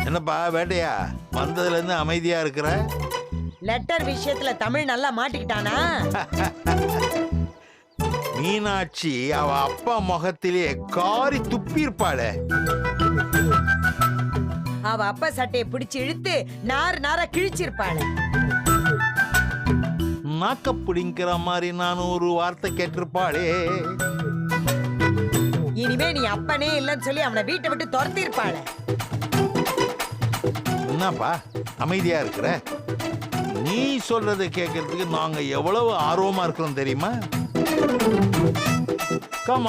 என்னப்பா வேட்டையா, வந்ததுல இருந்து அமைதியா இருக்கிற? லெட்டர் விஷயத்துல தமிழ் நல்லா மாட்டிக்கிட்டானா? மீனாட்சி அவ அப்பா முகத்திலே காரி துப்பியிருப்பாளே. அவ அப்பா சட்டையை பிடிச்சு இழுத்து நாரா கிழிச்சிருப்பாளே. நாக்க பிடிங்கிற மாதிரி நான் ஒரு வார்த்தை கேட்டிருப்பாளே. இனிமே நீ அப்பனே இல்லன்னு சொல்லி அவனை வீட்டை விட்டு துரத்தி இருப்பாளே. என்னப்பா அமைதியா இருக்கிற? நீ சொல்றதை கேட்கறதுக்கு நாங்க எவ்வளவு ஆர்வமா இருக்கிறோம் தெரியுமா? Come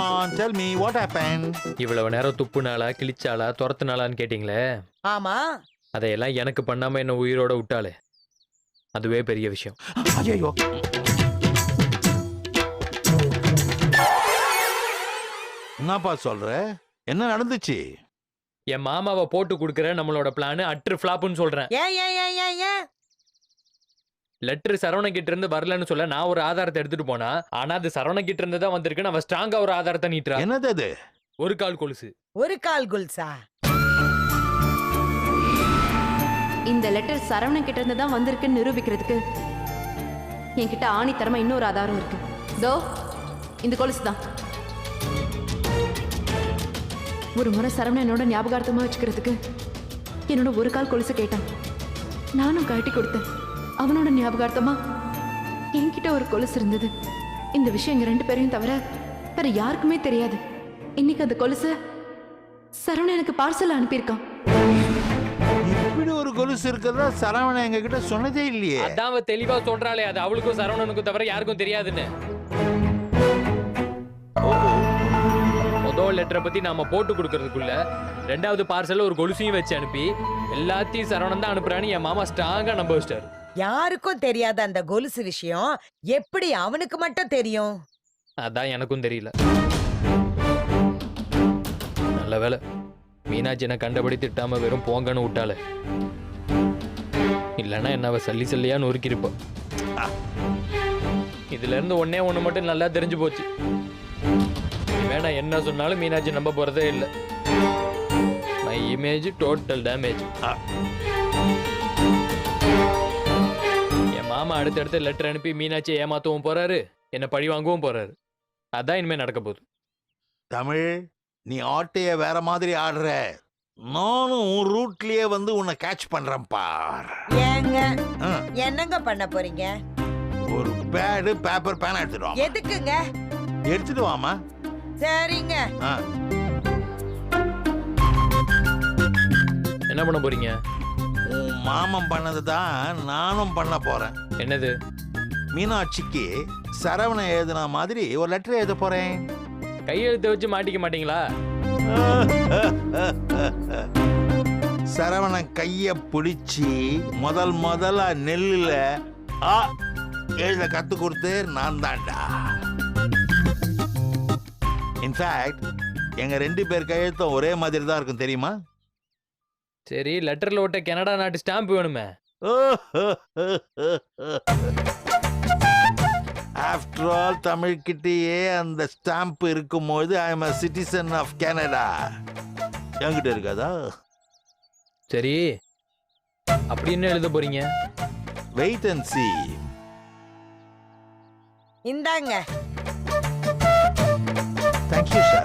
on, tell me what happened. இவ்வளவு நேரம் துப்புனாளா கிழிச்சாளா துரத்துனாளான்னு கேட்டீங்களே. ஆமா, அதையெல்லாம் எனக்கு பண்ணாம என்ன உயிரோட விட்டாளே, அதுவே பெரிய விஷயம். ஐயோ, என்னப்பா சொல்ற? என்ன நடந்துச்சு? என் மாமாவை போட்டு கொடுக்குற நம்மளோட பிளான் அட்ரு ஃபிளாப்னு சொல்றேன். ஏன் லெட்டர் சரவண கிட்ட இருந்து வரலன்னு சொல்ல நான் ஒரு ஆதாரத்தை எடுத்துட்டு போனா, ஆனா அது சரவண கிட்ட இருந்து தான் வந்திருக்கு. அவன் ஸ்ட்ராங்கா ஒரு ஆதாரத்தை நீட்டுறா. என்னது அது? ஒரு கால் கொலுசு. ஒரு கால் கொலுசா? இந்த லெட்டர் சரவண கிட்ட இருந்து தான் வந்திருக்குன்னு நிரூபிக்கிறதுக்கு என்கிட்ட ஆணித்தரமா இன்னொரு ஆதாரம் இருக்கு. தோ இந்த கொலுசு தான். ஒரு முறை சரவண என்னோட ஞாபகார்த்தமா வச்சுக்கிறதுக்கு என்னோட ஒரு கால் கொலுசு கேட்டான். நானும் கட்டி கொடுத்தேன். அவனோட ஞாபகார்த்தமா என்கிட்ட ஒரு கொலுசு இருந்தது. இந்த விஷயம் எங்க 2 பேரையும் தவிர வேற யாருக்குமே தெரியாது. இன்னைக்கு அந்த கொலுசு சரவண எனக்கு பார்சல் அனுப்பியிருக்கான். இப்படி ஒரு கொலுசு இருக்கிறதா சரவண எங்க கிட்ட சொன்னதே இல்லையே. அதான் அவ தெளிவா சொல்றாளே, அது அவளுக்கும் சரவணனுக்கும் தவிர யாருக்கும் தெரியாதுன்னு. முதல் லெட்டரை பத்தி நாம போட்டு கொடுக்கறதுக்குள்ள 2வது பார்சல்ல ஒரு கொலுசையும் வச்சு அனுப்பி எல்லாத்தையும் சரவணன் தான் அனுப்புறான்னு என் மாமா ஸ்ட்ராங்கா நம்ப வச்சிட்டாரு. யாருக்கும் தெரியாத அந்த கொலுசு விஷயம் எப்படி அவனுக்கு மட்டும் தெரியும்? அதான் எனக்கும் தெரியல. நல்ல வேலை மீனாட்சி என்ன கண்டபடி திட்டாம வெறும் போங்கன்னு விட்டாளே, இல்லைன்னா என்ன அவ சல்லி சல்லியா நொறுக்கிருப்பா. இதுல இருந்து ஒண்ணு மட்டும் நல்லா தெரிஞ்சு போச்சு. வேணா என்ன சொன்னாலும் மீனாட்சி நம்ப போறதே இல்லை. My image total damage. என் மாமா அடுத்தடுத்து லெட்டர் அனுப்பி மீனாட்சியை ஏமாத்தவும் போறாரு, என்ன பழி வாங்கவும் போறாரு. அதான் இனிமே நடக்க போகுது. தமிழ், நீ ஆட்டைய வேற மாதிரி ஆடுற. நானும் உன் ரூட்லயே வந்து உன்னை கேட்ச் பண்றேன் பார். ஏங்க என்னங்க பண்ண போறீங்க? ஒரு பேடு பேப்பர் பேனா எடுத்துட்டு வா. எதுக்குங்க? எடுத்துட்டு வாமா. சரிங்க. என்ன பண்ண போறீங்க? உன் மாமன் பண்ணதுதான் நானும் பண்ண போறேன். என்னது? மீனாட்சிக்கு சரவண எழுதுன மாதிரி ஒரு லெட்டர் எழுத போறேன். கையெழுத்து வச்சு மாட்டிக்க மாட்டீங்களா? சரவணன் கைய பிடிச்சி முதல்ல நெல்லுல ஆ எழுத கத்து கொடுத்து நான் தான்டா. இன்ஃபேக்ட் எங்க 2 பேர் கையெழுத்தும் ஒரே மாதிரி தான் இருக்கும் தெரியுமா? சரி, லெட்டர்ல ஒட்ட கனடா நாட்டு ஸ்டாம்ப் வேணுமே. ஆஃப்டர் ஆல் தமிழ்கிட்டயே அந்த ஸ்டாம்ப் இருக்கும்போது I am a citizen of Canada. என்கிட்ட இருக்காதா? சரி, அப்படி என்ன எழுத போறீங்க? Wait and see. இந்தாங்க. Thank you, sir.